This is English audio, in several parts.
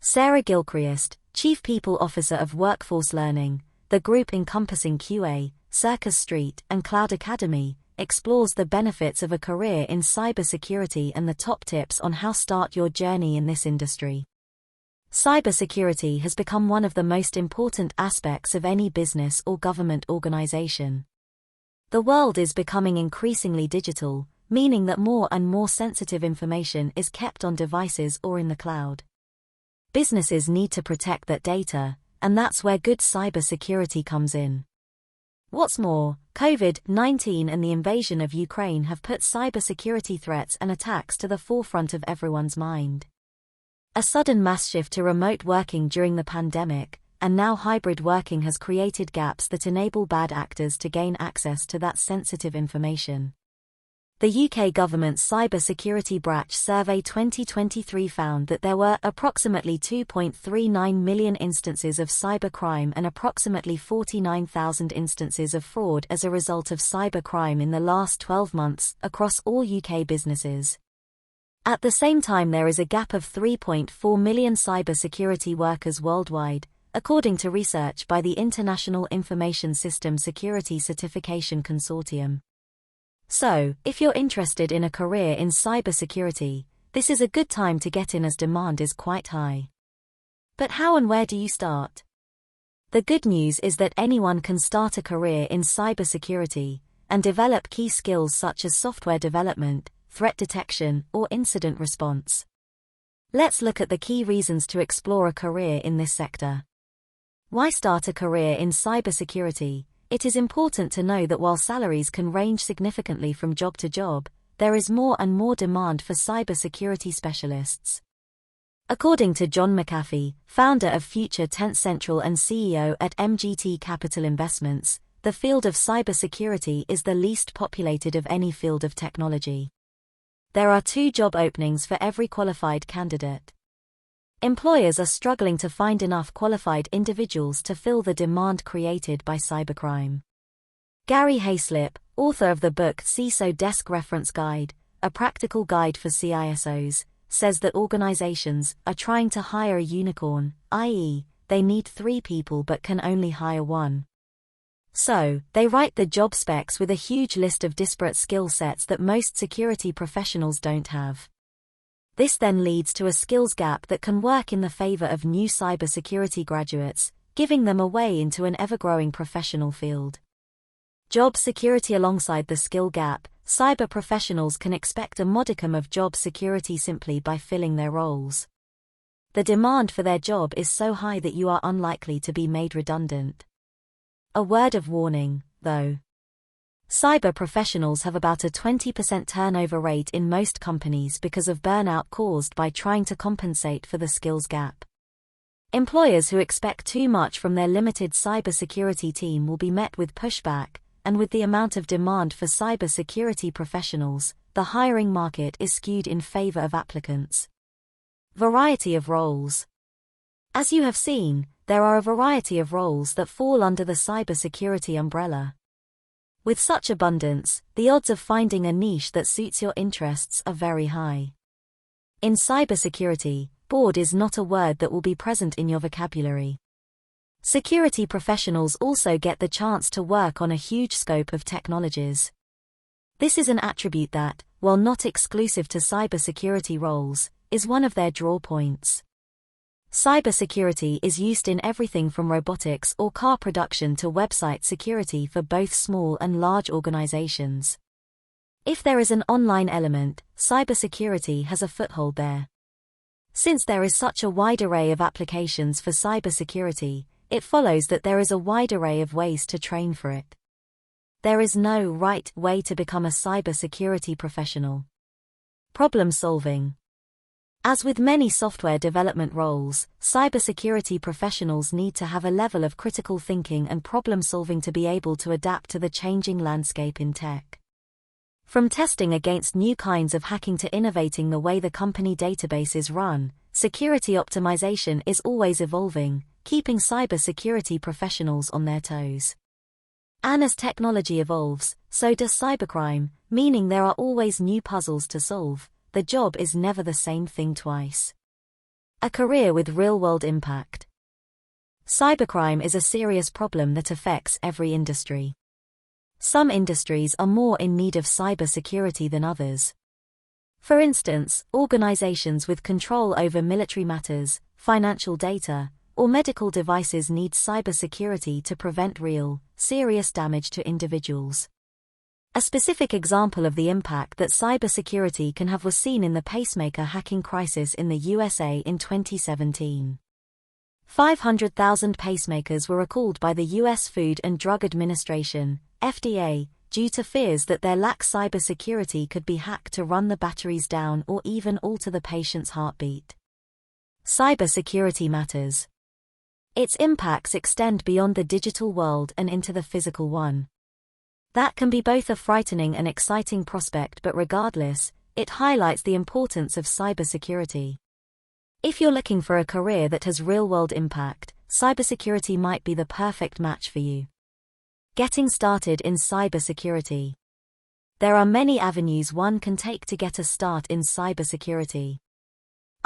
Sarah Gilchrist, Chief People Officer of Workforce Learning, the group encompassing QA, Circus Street, and Cloud Academy, explores the benefits of a career in cybersecurity and the top tips on how to start your journey in this industry. Cybersecurity has become one of the most important aspects of any business or government organization. The world is becoming increasingly digital, meaning that more and more sensitive information is kept on devices or in the cloud. Businesses need to protect that data, and that's where good cybersecurity comes in. What's more, COVID-19 and the invasion of Ukraine have put cybersecurity threats and attacks to the forefront of everyone's mind. A sudden mass shift to remote working during the pandemic, and now hybrid working has created gaps that enable bad actors to gain access to that sensitive information. The UK government's Cybersecurity Branch Survey 2023 found that there were approximately 2.39 million instances of cybercrime and approximately 49,000 instances of fraud as a result of cybercrime in the last 12 months across all UK businesses. At the same time, there is a gap of 3.4 million cybersecurity workers worldwide, according to research by the International Information System Security Certification Consortium. So, if you're interested in a career in cybersecurity, this is a good time to get in as demand is quite high. But how and where do you start? The good news is that anyone can start a career in cybersecurity and develop key skills such as software development, threat detection, or incident response. Let's look at the key reasons to explore a career in this sector. Why start a career in cybersecurity? It is important to know that while salaries can range significantly from job to job, there is more and more demand for cybersecurity specialists. According to John McAfee, founder of Future Tense Central and CEO at MGT Capital Investments, the field of cybersecurity is the least populated of any field of technology. There are 2 job openings for every qualified candidate. Employers are struggling to find enough qualified individuals to fill the demand created by cybercrime. Gary Hayslip, author of the book CISO Desk Reference Guide, a practical guide for CISOs, says that organizations are trying to hire a unicorn, i.e., they need 3 people but can only hire 1. So, they write the job specs with a huge list of disparate skill sets that most security professionals don't have. This then leads to a skills gap that can work in the favor of new cybersecurity graduates, giving them a way into an ever-growing professional field. Job security. Alongside the skill gap, cyber professionals can expect a modicum of job security simply by filling their roles. The demand for their job is so high that you are unlikely to be made redundant. A word of warning, though. Cyber professionals have about a 20% turnover rate in most companies because of burnout caused by trying to compensate for the skills gap. Employers who expect too much from their limited cybersecurity team will be met with pushback, and with the amount of demand for cybersecurity professionals, the hiring market is skewed in favor of applicants. Variety of roles. As you have seen, there are a variety of roles that fall under the cybersecurity umbrella. With such abundance, the odds of finding a niche that suits your interests are very high. In cybersecurity, bored is not a word that will be present in your vocabulary. Security professionals also get the chance to work on a huge scope of technologies. This is an attribute that, while not exclusive to cybersecurity roles, is one of their draw points. Cybersecurity is used in everything from robotics or car production to website security for both small and large organizations. If there is an online element, cybersecurity has a foothold there. Since there is such a wide array of applications for cybersecurity, it follows that there is a wide array of ways to train for it. There is no right way to become a cybersecurity professional. Problem solving. As with many software development roles, cybersecurity professionals need to have a level of critical thinking and problem solving to be able to adapt to the changing landscape in tech. From testing against new kinds of hacking to innovating the way the company database is run, security optimization is always evolving, keeping cybersecurity professionals on their toes. And as technology evolves, so does cybercrime, meaning there are always new puzzles to solve. The job is never the same thing twice. A career with real-world impact. Cybercrime is a serious problem that affects every industry. Some industries are more in need of cybersecurity than others. For instance, organizations with control over military matters, financial data, or medical devices need cybersecurity to prevent real, serious damage to individuals. A specific example of the impact that cybersecurity can have was seen in the pacemaker hacking crisis in the USA in 2017. 500,000 pacemakers were recalled by the U.S. Food and Drug Administration, FDA, due to fears that their lack cybersecurity could be hacked to run the batteries down or even alter the patient's heartbeat. Cybersecurity matters. Its impacts extend beyond the digital world and into the physical one. That can be both a frightening and exciting prospect, but regardless, it highlights the importance of cybersecurity. If you're looking for a career that has real-world impact, cybersecurity might be the perfect match for you. Getting started in cybersecurity. There are many avenues one can take to get a start in cybersecurity.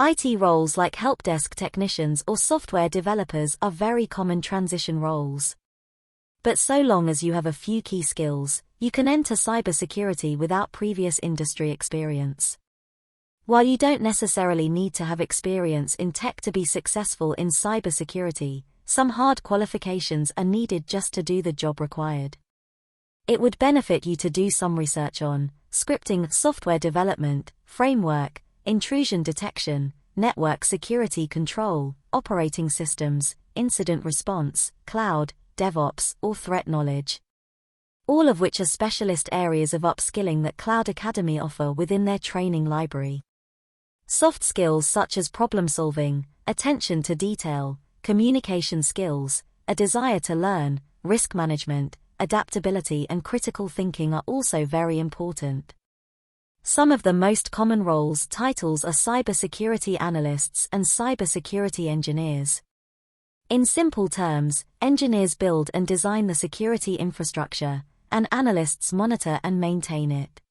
IT roles like helpdesk technicians or software developers are very common transition roles. But so long as you have a few key skills, you can enter cybersecurity without previous industry experience. While you don't necessarily need to have experience in tech to be successful in cybersecurity, some hard qualifications are needed just to do the job required. It would benefit you to do some research on scripting, software development, framework, intrusion detection, network security control, operating systems, incident response, cloud, DevOps, or threat knowledge. All of which are specialist areas of upskilling that Cloud Academy offer within their training library. Soft skills such as problem solving, attention to detail, communication skills, a desire to learn, risk management, adaptability and critical thinking are also very important. Some of the most common roles titles are cybersecurity analysts and cybersecurity engineers. In simple terms, engineers build and design the security infrastructure, and analysts monitor and maintain it.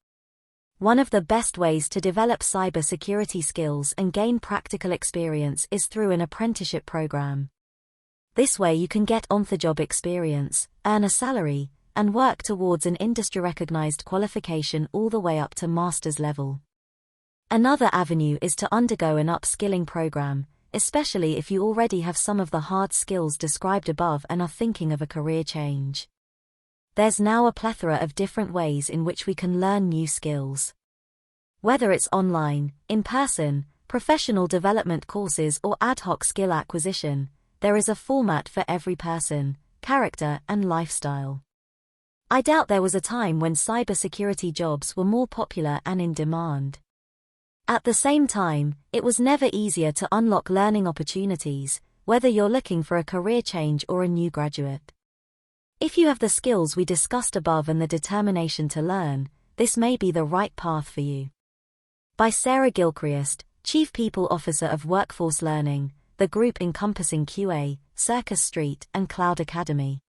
One of the best ways to develop cybersecurity skills and gain practical experience is through an apprenticeship program. This way you can get on-the-job experience, earn a salary, and work towards an industry-recognized qualification all the way up to master's level. Another avenue is to undergo an upskilling program, especially if you already have some of the hard skills described above and are thinking of a career change. There's now a plethora of different ways in which we can learn new skills. Whether it's online, in person, professional development courses or ad hoc skill acquisition, there is a format for every person, character and lifestyle. I doubt there was a time when cybersecurity jobs were more popular and in demand. At the same time, it was never easier to unlock learning opportunities, whether you're looking for a career change or a new graduate. If you have the skills we discussed above and the determination to learn, this may be the right path for you. By Sarah Gilchrist, Chief People Officer of Workforce Learning, the group encompassing QA, Circus Street, and Cloud Academy.